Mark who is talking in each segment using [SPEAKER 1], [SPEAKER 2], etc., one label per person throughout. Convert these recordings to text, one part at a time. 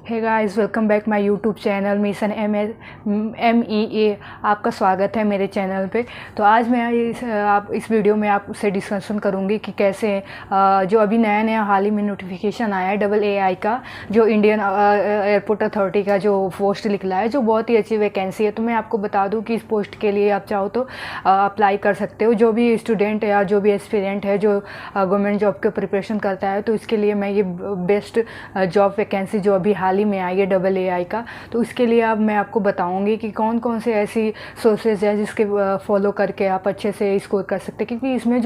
[SPEAKER 1] Hey guys, welcome back my YouTube channel mission MEA। आपका स्वागत है मेरे चैनल पे। तो आज मैं इस वीडियो में आपसे डिस्कशन करूंगी कि कैसे जो अभी नया नया हाल ही में नोटिफिकेशन आया है AA का, जो इंडियन एयरपोर्ट अथॉरिटी का जो पोस्ट निकला है, जो बहुत ही अच्छी वैकेंसी है। तो मैं आपको बता दूं कि इस पोस्ट के लिए आप चाहो तो अप्लाई कर सकते हो। जो भी स्टूडेंट या जो भी एस्पिरेंट है जो गवर्नमेंट जॉब के प्रिपरेशन करता है, तो इसके लिए मैं ये बेस्ट जॉब वैकेंसी जो अभी हाल ही में आई है AA का, तो इसके लिए अब मैं आपको बताऊंगी कि कौन कौन से ऐसी सोर्सेज है जिसके फॉलो करके आप अच्छे से स्कोर कर सकते हैं। क्योंकि इसमें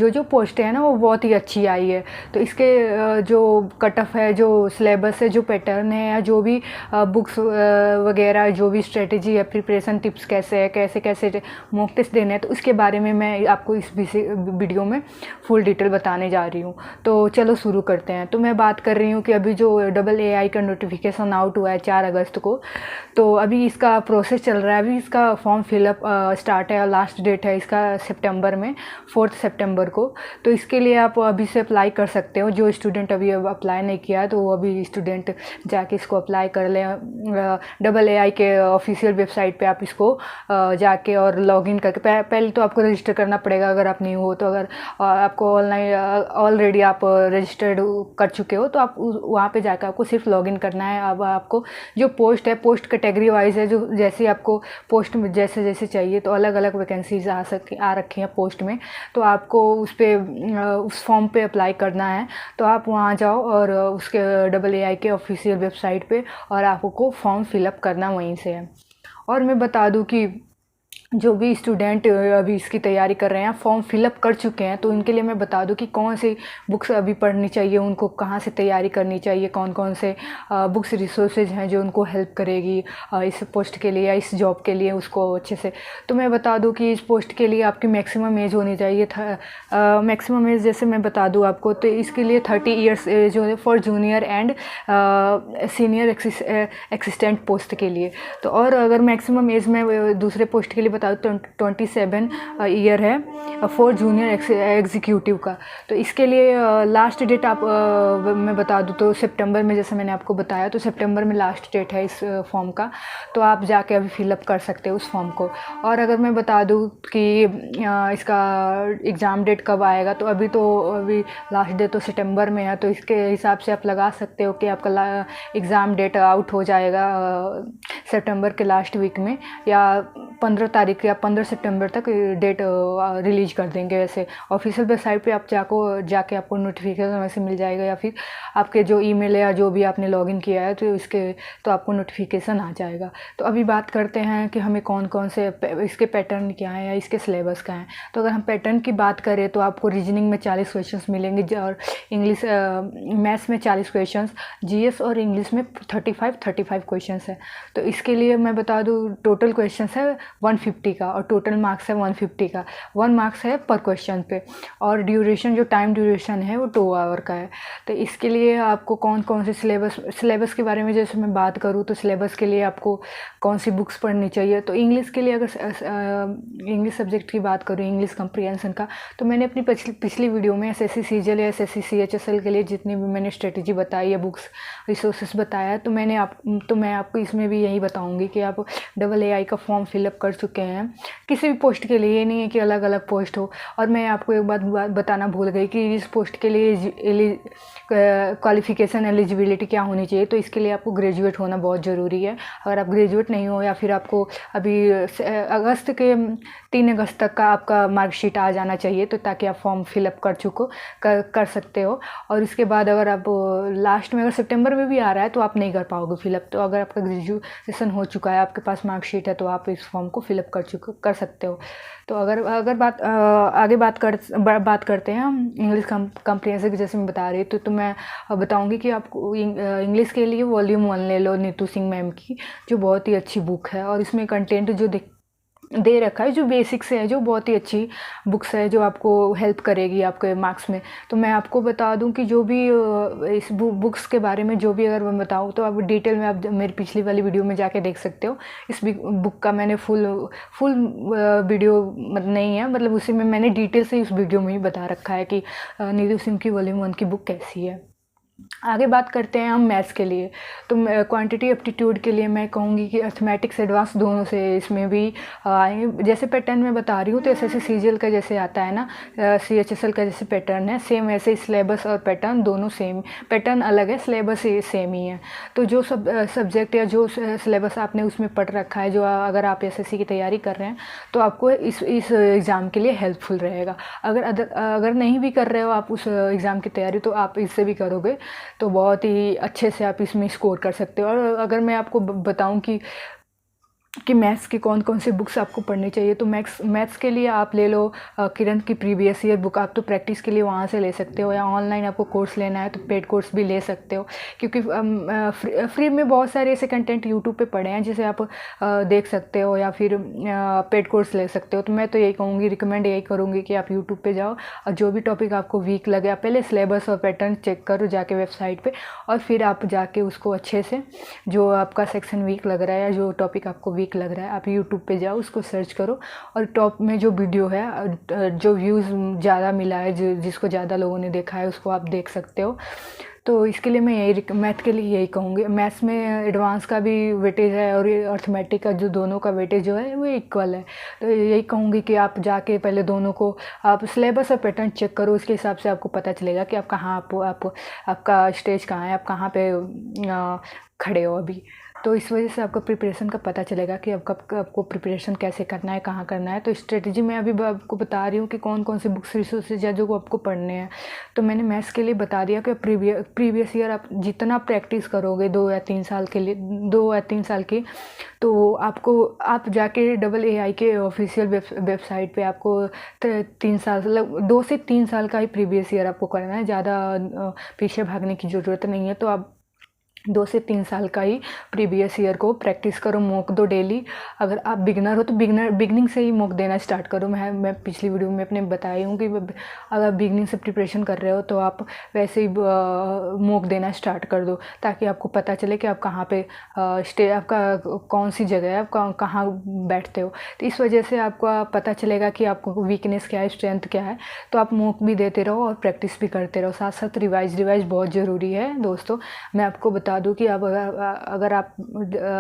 [SPEAKER 1] जो पोस्ट है ना, वो बहुत ही अच्छी आई है। तो इसके जो कट ऑफ है, जो सिलेबस है, जो पैटर्न है, या जो भी बुक्स वगैरह, जो भी स्ट्रेटेजी है, प्रिपरेशन टिप्स कैसे है, कैसे कैसे मॉक टेस्ट देने हैं, तो इसके बारे में मैं आपको इस वीडियो में फुल डिटेल बताने जा रही हूँ। तो चलो शुरू करते हैं। तो मैं बात कर रही हूँ कि अभी जो AA का नोटिफिकेशन आउट हुआ है 4 अगस्त को, तो अभी इसका प्रोसेस चल रहा है। अभी इसका फॉर्म फिलअप स्टार्ट है और लास्ट डेट है इसका सितंबर में, 4 सितंबर को। तो इसके लिए आप अभी से अप्लाई कर सकते हो। जो स्टूडेंट अभी अप्लाई नहीं किया है, तो वो अभी स्टूडेंट जाके इसको अप्लाई कर लें। AA के ऑफिशियल वेबसाइट पे आप इसको जाके और लॉगिन करके पहले तो आपको रजिस्टर करना पड़ेगा अगर आप न्यू हो। तो अगर आपको ऑनलाइन ऑलरेडी आप रजिस्टर्ड कर चुके हो, तो आप वहाँ पे जाकर आपको सिर्फ लॉगिन करना है। अब आपको जो पोस्ट है, पोस्ट कैटेगरी वाइज है, जो जैसे आपको पोस्ट में जैसे जैसे चाहिए, तो अलग अलग वैकेंसीज आ रखी हैं पोस्ट में। तो आपको उस फॉर्म पे अप्लाई करना है। तो आप वहाँ जाओ और उसके AA के ऑफिशियल वेबसाइट पे, और आपको फॉर्म फिलअप करना वहीं से है। और मैं बता दूँ कि जो भी स्टूडेंट अभी इसकी तैयारी कर रहे हैं, फॉर्म फिलअप कर चुके हैं, तो उनके लिए मैं बता दूं कि कौन सी बुक्स अभी पढ़नी चाहिए, उनको कहाँ से तैयारी करनी चाहिए, कौन कौन से बुक्स रिसोर्सेज हैं जो उनको हेल्प करेगी इस पोस्ट के लिए या इस जॉब के लिए, उसको अच्छे से। तो मैं बता दूं कि इस पोस्ट के लिए आपकी मैक्सिमम एज होनी चाहिए था। मैक्सिमम एज जैसे मैं बता दूं आपको, तो इसके लिए 30 ईयर्स जो है for junior and senior assistant post के लिए। तो और अगर मैक्सिमम एज में दूसरे पोस्ट के लिए बता दूँ, 27 ईयर है फॉर जूनियर एग्जीक्यूटिव का। तो इसके लिए लास्ट डेट आप मैं बता दूँ तो सितंबर में, जैसे मैंने आपको बताया, तो सितंबर में लास्ट डेट है इस फॉर्म का। तो आप जाके अभी फिलअप कर सकते हो उस फॉर्म को। और अगर मैं बता दूँ कि इसका एग्ज़ाम डेट कब आएगा, तो अभी लास्ट डेट तो सितंबर में है। तो इसके हिसाब से आप लगा सकते हो कि आपका एग्ज़ाम डेट आउट हो जाएगा सितंबर के लास्ट वीक में, या 15 तारीख या 15 सितंबर तक डेट रिलीज कर देंगे। वैसे ऑफिशियल वेबसाइट पे आप जाके आपको नोटिफिकेशन वैसे मिल जाएगा, या फिर आपके जो ईमेल है या जो भी आपने लॉगिन किया है, तो आपको नोटिफिकेशन आ जाएगा। तो अभी बात करते हैं कि हमें कौन कौन से इसके पैटर्न क्या है या इसके सिलेबस का है। तो अगर हम पैटर्न की बात करें, तो आपको रीजनिंग में 40 क्वेश्चन मिलेंगे, और इंग्लिश मैथ्स में 40 क्वेश्चन, GS और इंग्लिश में 35 क्वेश्चन है। तो इसके लिए मैं बता दूँ, टोटल क्वेश्चन है 150 का, और टोटल मार्क्स है 150 का। 1 मार्क्स है पर क्वेश्चन पे। और ड्यूरेशन, जो टाइम ड्यूरेशन है, वो 2 आवर का है। तो इसके लिए आपको कौन कौन से सिलेबस के बारे में जैसे मैं बात करूँ, तो सिलेबस के लिए आपको कौन सी बुक्स पढ़नी चाहिए। तो इंग्लिश के लिए अगर इंग्लिश सब्जेक्ट की बात करूँ, इंग्लिश कंप्रीहेंशन का, तो मैंने अपनी पिछली वीडियो में SSC CGL या SSC CHSL के लिए जितनी भी मैंने स्ट्रेटेजी बताई है, बुक्स रिसोर्सेज बताया, तो मैं आपको इसमें भी यही बताऊँगी कि आप AA का फॉर्म फिलअप कर चुके हैं किसी भी पोस्ट के लिए। ये नहीं है कि अलग अलग पोस्ट हो। और मैं आपको एक बात बताना भूल गई कि इस पोस्ट के लिए क्वालिफिकेशन एलिजिबिलिटी क्या होनी चाहिए। तो इसके लिए आपको ग्रेजुएट होना बहुत ज़रूरी है। अगर आप ग्रेजुएट नहीं हो, या फिर आपको अभी 3 अगस्त तक का आपका मार्कशीट आ जाना चाहिए, तो ताकि आप फॉर्म फिलअप कर सकते हो। और इसके बाद अगर आप लास्ट में, अगर सितंबर में भी आ रहा है, तो आप नहीं कर पाओगे फिलअप। तो अगर आपका ग्रेजुएशन हो चुका है, आपके पास मार्कशीट है, तो आप इस फॉर्म को फिलअप कर सकते हो। तो अगर आगे बात करते हैं हम इंग्लिश कंप्रीहेंशन की, जैसे मैं बता रही थी। तो मैं बताऊंगी कि आपको इंग्लिश के लिए वॉल्यूम 1 ले लो, नीतू सिंह मैम की, जो बहुत ही अच्छी बुक है। और इसमें कंटेंट जो दे रखा है, जो बेसिक्स है, जो बहुत ही अच्छी बुक्स है, जो आपको हेल्प करेगी आपके मार्क्स में। तो मैं आपको बता दूं कि जो भी इस बुक्स के बारे में जो भी अगर मैं बताऊं, तो आप डिटेल में आप मेरी पिछली वाली वीडियो में जाके देख सकते हो। इस बुक का मैंने फुल वीडियो नहीं है, मतलब उसी में मैंने डिटेल से इस वीडियो में ही बता रखा है कि नीतू सिंह की वॉल्यूम 1 की बुक कैसी है। आगे बात करते हैं हम मैथ्स के लिए। तो क्वांटिटी एप्टीट्यूड के लिए मैं कहूँगी कि अर्थमेटिक्स एडवांस दोनों से इसमें भी आएंगे। जैसे पैटर्न मैं बता रही हूँ तो ऐसे सीजीएल का जैसे आता है ना, सीएचएसएल का जैसे पैटर्न है, सेम ऐसे सिलेबस और पैटर्न दोनों सेम, पैटर्न अलग है, सिलेबस सेम ही है। तो जो सब्जेक्ट या जो सिलेबस आपने उसमें पढ़ रखा है, जो अगर आप एसएससी की तैयारी कर रहे हैं तो आपको इस एग्ज़ाम के लिए हेल्पफुल रहेगा। अगर नहीं भी कर रहे हो आप उस एग्ज़ाम की तैयारी, तो आप इससे भी करोगे तो बहुत ही अच्छे से आप इसमें स्कोर कर सकते हो। और अगर मैं आपको बताऊं कि मैथ्स की कौन कौन सी बुक्स आपको पढ़नी चाहिए, तो मैथ्स के लिए आप ले लो किरण की प्रीवियस ईयर बुक। आप तो प्रैक्टिस के लिए वहाँ से ले सकते हो, या ऑनलाइन आपको कोर्स लेना है तो पेड कोर्स भी ले सकते हो, क्योंकि फ्री में बहुत सारे ऐसे कंटेंट यूट्यूब पे पड़े हैं जिसे आप देख सकते हो, या फिर पेड कोर्स ले सकते हो। तो मैं तो यही कहूँगी, रिकमेंड यही करूँगी कि आप यूट्यूब पर जाओ और जो भी टॉपिक आपको वीक लगे, आप पहले सिलेबस और पैटर्न चेक करो जाके वेबसाइट पर, और फिर आप जाके उसको अच्छे से, जो आपका सेक्शन वीक लग रहा है या जो टॉपिक आपको वीक लग रहा है, आप यूट्यूब पे जाओ, उसको सर्च करो, और टॉप में जो वीडियो है, जो व्यूज़ ज़्यादा मिला है, जिसको ज़्यादा लोगों ने देखा है, उसको आप देख सकते हो। तो इसके लिए मैं यही मैथ के लिए यही कहूँगी। मैथ्स में एडवांस का भी वेटेज है और अर्थमेटिक का, जो दोनों का वेटेज जो है वो इक्वल है। तो यही कहूँगी कि आप जाके पहले दोनों को आप सिलेबस और पैटर्न चेक करो, उसके हिसाब से आपको पता चलेगा कि आप कहाँ आपका स्टेज कहाँ है, आप कहाँ पे खड़े हो अभी। तो इस वजह से आपको प्रिपरेशन का पता चलेगा कि आपको प्रिपरेशन कैसे करना है, कहाँ करना है। तो स्ट्रेटजी मैं अभी आपको बता रही हूँ कि कौन कौन से बुक्स रिसोर्सेज या जो आपको पढ़ने हैं। तो मैंने मैथ्स के लिए बता दिया कि प्रीवियस ईयर आप जितना प्रैक्टिस करोगे 2 या 3 साल के लिए, 2 या 3 साल की, तो आप जाके AAI के ऑफिशियल वेबसाइट पे आपको 3 साल, मतलब 2 से 3 साल का ही प्रीवियस ईयर आपको करना है, ज़्यादा पीछे भागने की ज़रूरत नहीं है। तो आप 2 से 3 साल का ही प्रीवियस ईयर को प्रैक्टिस करो, मॉक दो डेली। अगर आप बिगनर हो तो बिगनिंग से ही मॉक देना स्टार्ट करो। मैं पिछली वीडियो में अपने बताई हूँ कि अगर बिगनिंग से प्रिपरेशन कर रहे हो तो आप वैसे ही मॉक देना स्टार्ट कर दो, ताकि आपको पता चले कि आप कहाँ पे आपका कौन सी जगह है, आप कहाँ बैठते हो। तो इस वजह से आपको पता चलेगा कि आपको वीकनेस क्या है, स्ट्रेंथ क्या है। तो आप मॉक भी देते रहो और प्रैक्टिस भी करते रहो, साथ साथ रिवाइज बहुत ज़रूरी है दोस्तों। मैं आपको बता दूं कि अब अगर आप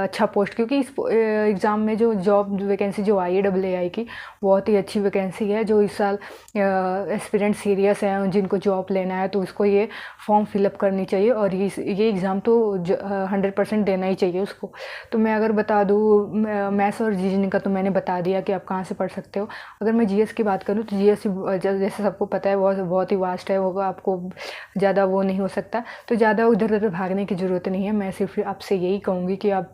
[SPEAKER 1] अच्छा पोस्ट, क्योंकि इस एग्ज़ाम में जो जॉब वैकेंसी जो आई है AAI की, बहुत ही अच्छी वैकेंसी है। जो इस साल एस्पिरेंट सीरियस हैं, जिनको जॉब लेना है, तो उसको ये फॉर्म फिलअप करनी चाहिए, और ये एग्ज़ाम तो 100% देना ही चाहिए उसको। तो मैं अगर बता दूँ मैथ्स और रीजनिंग का, तो मैंने बता दिया कि आप कहाँ से पढ़ सकते हो। अगर मैं जीएस की बात करूँ तो जीएस जैसे सबको पता है बहुत ही वास्ट है, वो आपको ज़्यादा वो नहीं हो सकता, तो ज़्यादा उधर उधर भागने की ज़रूरत नहीं है। मैं सिर्फ आपसे यही कहूँगी कि आप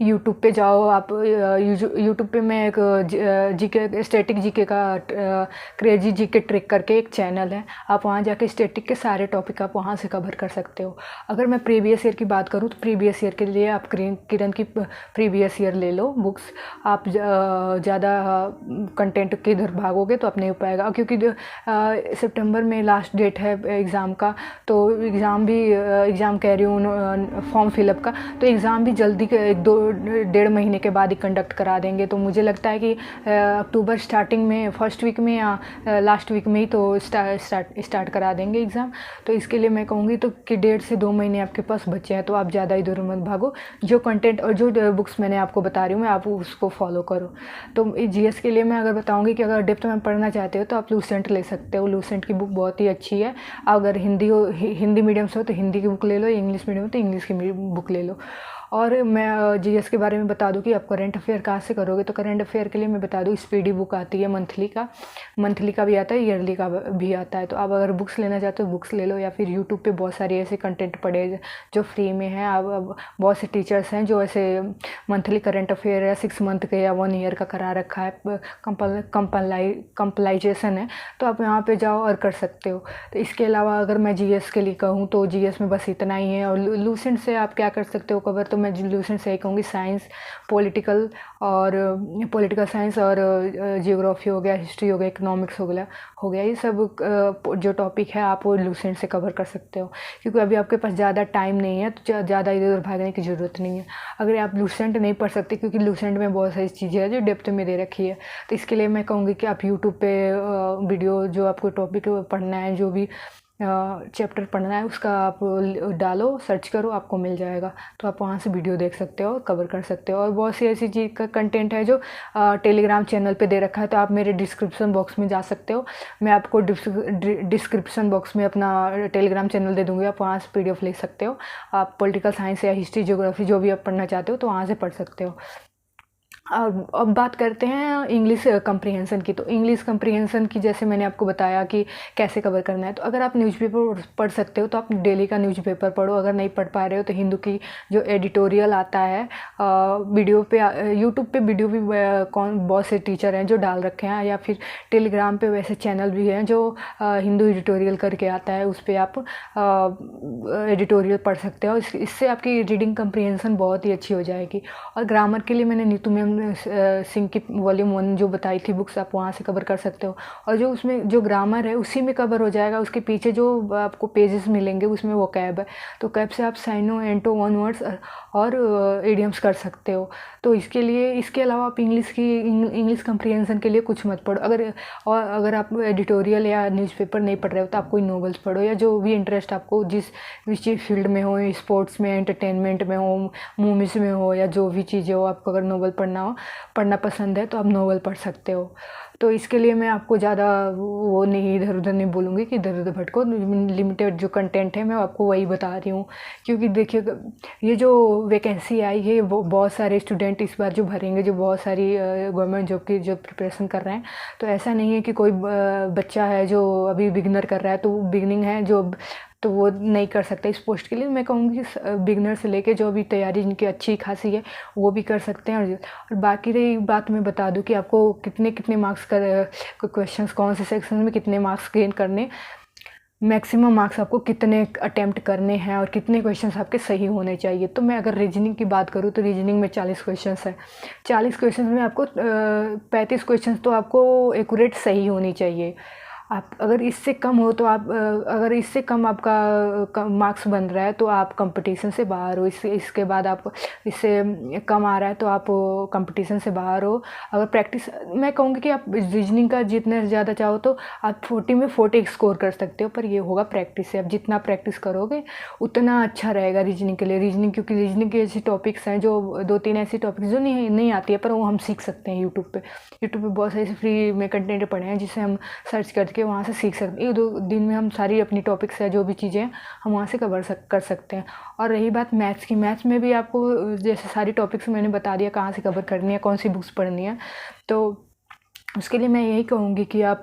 [SPEAKER 1] यूट्यूब पे जाओ। आप यूट्यूब पे मैं एक जीके स्टैटिक जीके का क्रेजी जीके ट्रिक करके एक चैनल है, आप वहाँ जाके स्टैटिक के सारे टॉपिक आप वहाँ से कवर कर सकते हो। अगर मैं प्रीवियस ईयर की बात करूँ तो प्रीवियस ईयर के लिए आप किरण की प्रीवियस ईयर ले लो बुक्स। आप ज़्यादा कंटेंट के इधर भागोगे तो आप नहीं हो पाएगा, क्योंकि सितंबर में लास्ट डेट है एग्ज़ाम का। तो एग्ज़ाम कह रही हूँ फॉर्म फिलअप का, तो एग्ज़ाम भी जल्दी 1-2-1.5 महीने के बाद ही कंडक्ट करा देंगे। तो मुझे लगता है कि अक्टूबर स्टार्टिंग में, फर्स्ट वीक में या लास्ट वीक में ही तो स्टार्ट करा देंगे एग्ज़ाम। तो इसके लिए मैं कहूँगी तो कि 1.5 से 2 महीने आपके पास बचे हैं, तो आप ज़्यादा इधर मत भागो। जो कंटेंट और जो बुक्स मैंने आपको बता रही हूँ मैं, आप उसको फॉलो करो। तो जीएस के लिए मैं अगर बताऊँगी कि अगर डेप्थ में पढ़ना चाहते हो तो आप लूसेंट ले सकते हो। लूसेंट की बुक बहुत ही अच्छी है। अगर हिंदी मीडियम से हो तो हिंदी की बुक ले लो, इंग्लिश मीडियम हो तो इंग्लिश की बुक ले लो। और मैं जीएस के बारे में बता दूं कि आप करंट अफेयर कहाँ से करोगे। तो करंट अफेयर के लिए मैं बता दूं, स्पीडी बुक आती है, मंथली का भी आता है, ईयरली का भी आता है। तो आप अगर बुक्स लेना चाहते हो बुक्स ले लो, या फिर यूट्यूब पे बहुत सारे ऐसे कंटेंट पड़े जो फ्री में हैं। अब बहुत से टीचर्स हैं जो ऐसे मंथली करंट अफेयर या 6 मंथ के या 1 ईयर का करा रखा है, कंपलाइजेशन है। तो आप यहाँ पर जाओ और कर सकते हो। तो इसके अलावा अगर मैं जीएस के लिए कहूँ तो जीएस में बस इतना ही है। और लूसेंट से आप क्या कर सकते हो कवर, तो मैं लूसेंट से ही कहूँगी साइंस, पॉलिटिकल साइंस और जियोग्राफी हो गया, हिस्ट्री हो गया, इकोनॉमिक्स हो गया, ये सब जो टॉपिक है आप वो लूसेंट से कवर कर सकते हो। क्योंकि अभी आपके पास ज़्यादा टाइम नहीं है, तो ज़्यादा इधर उधर भागने की ज़रूरत नहीं है। अगर आप लूसेंट नहीं पढ़ सकते, क्योंकि लूसेंट में बहुत सारी चीज़ें हैं जो डेप्थ में दे रखी है, तो इसके लिए मैं कहूँगी कि आप यूट्यूब पे वीडियो, जो आपको टॉपिक पढ़ना है, जो भी चैप्टर पढ़ना है उसका आप डालो, सर्च करो, आपको मिल जाएगा। तो आप वहाँ से वीडियो देख सकते हो, कवर कर सकते हो। और बहुत सी ऐसी चीज़ का कंटेंट है जो टेलीग्राम चैनल पे दे रखा है, तो आप मेरे डिस्क्रिप्शन बॉक्स में जा सकते हो। मैं आपको डिस्क्रिप्शन बॉक्स में अपना टेलीग्राम चैनल दे दूँगी, आप वहाँ से PDF ले सकते हो। आप पॉलिटिकल साइंस या हिस्ट्री, ज्योग्राफी जो भी आप पढ़ना चाहते हो तो वहाँ से पढ़ सकते हो। अब बात करते हैं इंग्लिश कम्प्रीहेंसन की। तो इंग्लिश कम्प्रीहेंसन की जैसे मैंने आपको बताया कि कैसे कवर करना है। तो अगर आप न्यूज़पेपर पढ़ सकते हो तो आप डेली का न्यूज़पेपर पढ़ो। अगर नहीं पढ़ पा रहे हो तो हिंदू की जो एडिटोरियल आता है वीडियो पे, यूट्यूब पे वीडियो भी बहुत से टीचर हैं जो डाल रखे हैं, या फिर टेलीग्राम पे वैसे चैनल भी हैं जो हिंदू एडिटोरियल करके आता है, उस पर आप एडिटोरियल पढ़ सकते हो। इससे आपकी रीडिंग कम्प्रीहेंसन बहुत ही अच्छी हो जाएगी। और ग्रामर के लिए मैंने नीतू मैम सिंह की वॉल्यूम 1 जो बताई थी बुक्स, आप वहाँ से कवर कर सकते हो। और जो उसमें जो ग्रामर है उसी में कवर हो जाएगा। उसके पीछे जो आपको पेजेस मिलेंगे उसमें वो कैब है, तो कैब से आप साइनो, एंटो, वन वर्ड्स और इडियम्स कर सकते हो। तो इसके अलावा आप इंग्लिश कम्प्रीहेंसन के लिए कुछ मत पढ़ो। अगर आप एडिटोरियल या न्यूज़पेपर नहीं पढ़ रहे हो तो आप कोई नॉवेल्स पढ़ो, या जो भी इंटरेस्ट आपको जिस चीज़ फील्ड में हो, स्पोर्ट्स में, एंटरटेनमेंट में हो, मूवीज़ में हो, या जो भी चीज़ें हो, आपको अगर नॉवल पढ़ना पसंद है तो आप नॉवल पढ़ सकते हो। तो इसके लिए मैं आपको ज़्यादा वो नहीं, इधर उधर नहीं बोलूँगी कि इधर उधर भटको। लिमिटेड जो कंटेंट है मैं आपको वही बता रही हूँ, क्योंकि देखिए ये जो वैकेंसी आई है बहुत सारे स्टूडेंट इस बार जो भरेंगे, जो बहुत सारी गवर्नमेंट जॉब की जो प्रिपरेशन कर रहे हैं। तो ऐसा नहीं है कि कोई बच्चा है जो अभी बिगनर कर रहा है तो बिगनिंग है जो, तो वो नहीं कर सकता इस पोस्ट के लिए। मैं कहूँगी बिगनर से लेके जो अभी तैयारी जिनकी अच्छी खासी है वो भी कर सकते हैं। और बाकी रही बात, मैं बता दूं कि आपको कितने मार्क्स का क्वेश्चंस, कौन से सेक्शन में कितने मार्क्स गेन करने, मैक्सिमम मार्क्स आपको कितने अटेम्प्ट करने हैं और कितने क्वेश्चंस आपके सही होने चाहिए। तो मैं अगर रीजनिंग की बात करूँ तो रीजनिंग में 40 क्वेश्चंस है। 40 क्वेश्चंस में आपको 35 क्वेश्चंस तो आपको एक्यूरेट सही होनी चाहिए। आप अगर इससे कम हो तो अगर इससे कम आपका मार्क्स बन रहा है तो आप कंपटीशन से बाहर हो। इसके बाद आप इससे कम आ रहा है तो आप कंपटीशन से बाहर हो। अगर प्रैक्टिस, मैं कहूँगी कि आप रीजनिंग का जितने ज़्यादा चाहो तो आप 40 में 40 स्कोर कर सकते हो, पर ये होगा प्रैक्टिस से। आप जितना प्रैक्टिस करोगे उतना अच्छा रहेगा रीजनिंग के लिए। क्योंकि रीजनिंग के ऐसे टॉपिक्स हैं जो 2-3 ऐसी टॉपिक्स जो नहीं आती है, पर वो हम सीख सकते हैं यूट्यूब पे बहुत सारे फ्री में कंटेंट पड़े हैं जिसे हम सर्च करके वहाँ से सीख सकते हैं। 1-2 दिन में हम सारी अपनी टॉपिक्स है जो भी चीज़ें हैं हम वहाँ से कर सकते हैं। और रही बात मैथ्स की, मैथ्स में भी आपको जैसे सारी टॉपिक्स मैंने बता दिया कहाँ से कवर करनी है, कौन सी बुक्स पढ़नी है। तो उसके लिए मैं यही कहूँगी कि आप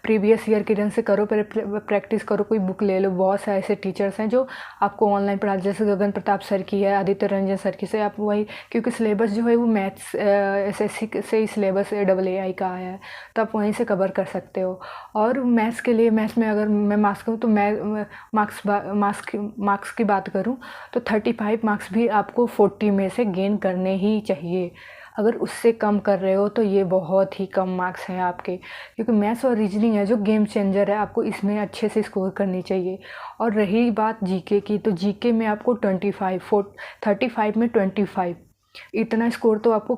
[SPEAKER 1] प्रीवियस ईयर के रन से करो, प्रैक्टिस करो, कोई बुक ले लो। बहुत सारे ऐसे टीचर्स हैं जो आपको ऑनलाइन पढ़ा, जैसे गगन प्रताप सर की है, आदित्य रंजन सर की से आप वही, क्योंकि सिलेबस जो है वो मैथ्स SSC से ही सिलेबस AAI का आया है, तो आप वहीं से कवर कर सकते हो। और मैथ्स के लिए, मैथ्स में अगर मैं मार्क्स करूँ तो मैं मार्क्स की बात करूँ तो 35 मार्क्स भी आपको 40 में से गेन करने ही चाहिए। अगर उससे कम कर रहे हो तो ये बहुत ही कम मार्क्स हैं आपके, क्योंकि मैथ्स और रीजनिंग है जो गेम चेंजर है, आपको इसमें अच्छे से स्कोर करनी चाहिए। और रही बात जीके की, तो जीके में आपको 35 में 25 इतना स्कोर तो आपको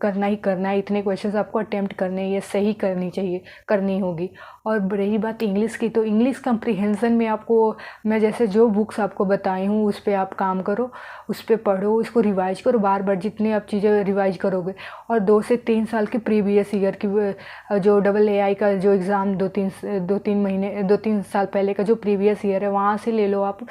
[SPEAKER 1] करना ही करना है। इतने क्वेश्चंस आपको अटेम्प्ट करने, ये सही करनी होगी। और रही बात इंग्लिश की, तो इंग्लिश कम्प्रीहेंसन में आपको मैं जैसे जो बुक्स आपको बताई हूँ उस पर आप काम करो, उस पर पढ़ो, उसको रिवाइज करो बार बार। जितनी आप चीज़ें रिवाइज करोगे, और 2 से 3 साल की प्रीवियस ईयर की जो AAI का जो एग्ज़ाम 2-3 साल पहले का जो प्रीवियस ईयर है वहाँ से ले लो आप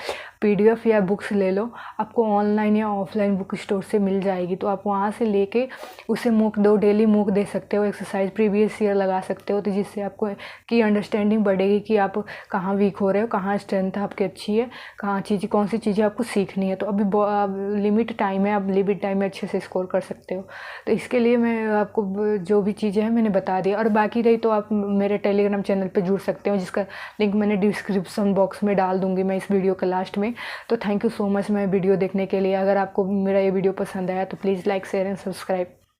[SPEAKER 1] PDF या बुक्स ले लो। आपको ऑनलाइन या ऑफलाइन बुक स्टोर से मिल जाएगी, तो आप वहाँ से लेके उसे मूक दो, डेली मूक दे सकते हो, एक्सरसाइज प्रीवियस ईयर लगा सकते हो, तो जिससे आपको की अंडरस्टैंडिंग बढ़ेगी कि आप कहाँ वीक हो रहे हो, कहाँ स्ट्रेंथ आपकी अच्छी है, कौन सी चीज़ें आपको सीखनी है। तो अभी लिमिट टाइम है, आप लिमिट टाइम में अच्छे से स्कोर कर सकते हो। तो इसके लिए मैं आपको जो भी चीज़ें हैं मैंने बता दी। और बाकी रही तो आप मेरे टेलीग्राम चैनल पर जुड़ सकते हो, जिसका लिंक मैंने डिस्क्रिप्शन बॉक्स में डाल दूँगी मैं इस वीडियो के लास्ट में। तो थैंक यू सो मच मैं वीडियो देखने के लिए। अगर आपको मेरा ये वीडियो पसंद आया तो please like, share and subscribe.